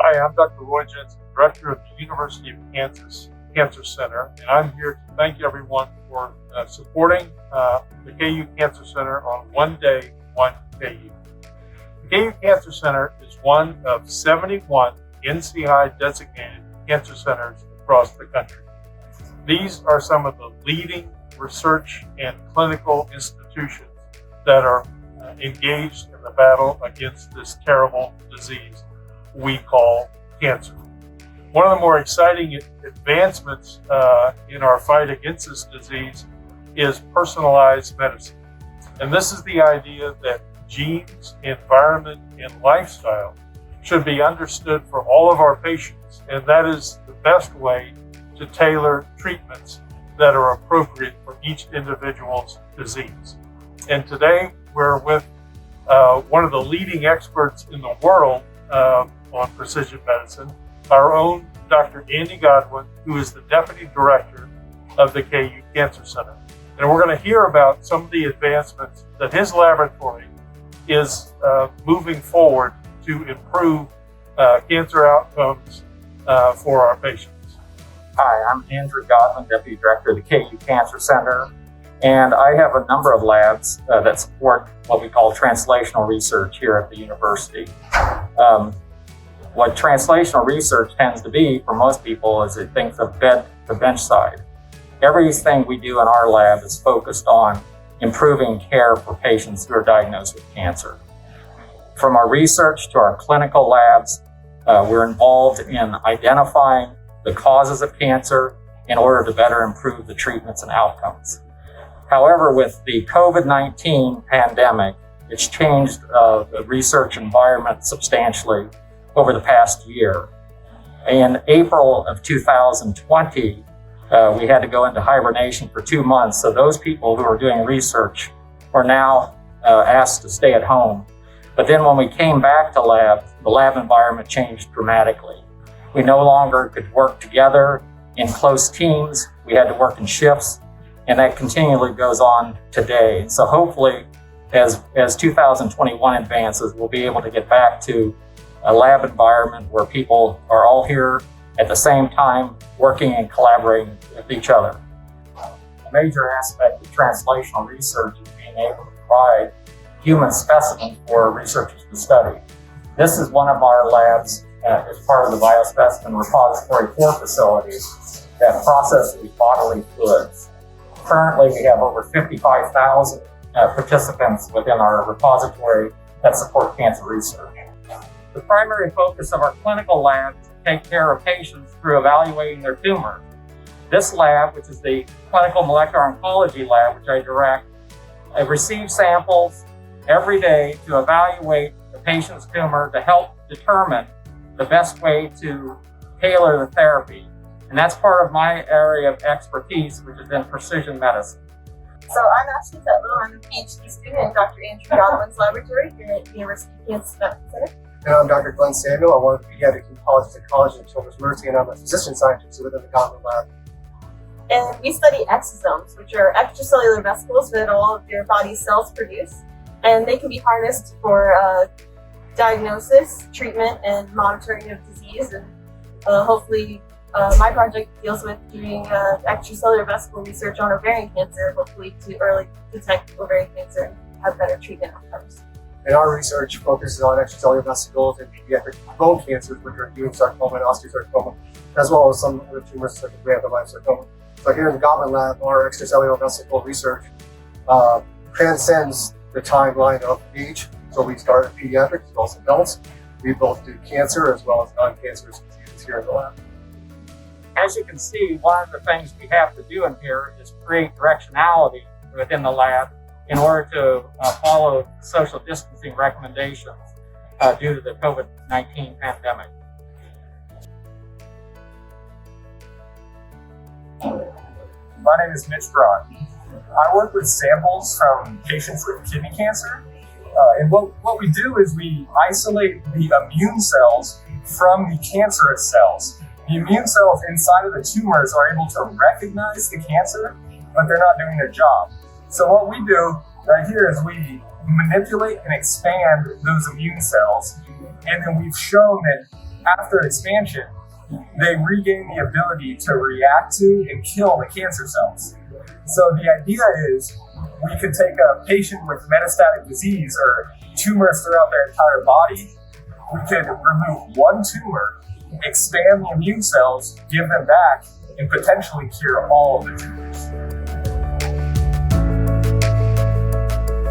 Hi, I'm Dr. Roy Jensen, Director of the University of Kansas Cancer Center, and I'm here to thank everyone for supporting the KU Cancer Center on One Day, One KU. The KU Cancer Center is one of 71 NCI designated cancer centers across the country. These are some of the leading research and clinical institutions that are engaged in the battle against this terrible disease we call cancer. One of the more exciting advancements in our fight against this disease is personalized medicine. And this is the idea that genes, environment, and lifestyle should be understood for all of our patients, and that is the best way to tailor treatments that are appropriate for each individual's disease. And today we're with one of the leading experts in the world on precision medicine, our own Dr. Andy Godwin, who is the Deputy Director of the KU Cancer Center. And we're going to hear about some of the advancements that his laboratory is moving forward to improve cancer outcomes for our patients. Hi, I'm Andrew Godwin, Deputy Director of the KU Cancer Center, and I have a number of labs that support what we call translational research here at the university. What translational research tends to be for most people is it thinks of bed to bench side. Everything we do in our lab is focused on improving care for patients who are diagnosed with cancer. From our research to our clinical labs, we're involved in identifying the causes of cancer in order to better improve the treatments and outcomes. However, with the COVID-19 pandemic, it's changed the research environment substantially over the past year. In April of 2020, we had to go into hibernation for 2 months, so those people who are doing research were now asked to stay at home. But then when we came back to lab, the lab environment changed dramatically. We no longer could work together in close teams. We had to work in shifts, and that continually goes on today. So hopefully, as 2021 advances, we'll be able to get back to a lab environment where people are all here at the same time, working and collaborating with each other. A major aspect of translational research is being able to provide human specimens for researchers to study. This is one of our labs as part of the Biospecimen Repository 4 facilities that processes bodily fluids. Currently, we have over 55,000 participants within our repository that support cancer research. The primary focus of our clinical lab is to take care of patients through evaluating their tumors. This lab, which is the Clinical Molecular Oncology Lab, which I direct, receives samples every day to evaluate the patient's tumor to help determine the best way to tailor the therapy. And that's part of my area of expertise, which is in precision medicine. So I'm Ashley Tetlow. I'm a PhD student in Dr. Andrew Godwin's laboratory here at the University of Kansas Medical Center. And I'm Dr. Glenn Samuel. I'm one of the pediatric hematologists at College of Children's Mercy, and I'm a physician scientist within the Godwin lab. And we study exosomes, which are extracellular vesicles that all of your body's cells produce. And they can be harnessed for diagnosis, treatment, and monitoring of disease. And hopefully, my project deals with doing extracellular vesicle research on ovarian cancer, hopefully to early detect ovarian cancer and have better treatment outcomes. And our research focuses on extracellular vesicles and pediatric bone cancers, which are Ewing sarcoma and osteosarcoma, as well as some other tumors such as rhabdomyosarcoma. So here in the Godwin lab, our extracellular vesicle research transcends the timeline of age. So we start at pediatrics as well as adults. We both do cancer as well as non-cancerous diseases here in the lab. As you can see, one of the things we have to do in here is create directionality within the lab in order to follow social distancing recommendations due to the COVID-19 pandemic. My name is Mitch Braun. I work with samples from patients with kidney cancer. And what we do is we isolate the immune cells from the cancerous cells. The immune cells inside of the tumors are able to recognize the cancer, but they're not doing their job. So what we do right here is we manipulate and expand those immune cells. And then we've shown that after expansion, they regain the ability to react to and kill the cancer cells. So the idea is we could take a patient with metastatic disease or tumors throughout their entire body. We could remove one tumor, expand the immune cells, give them back, and potentially cure all of the tumors.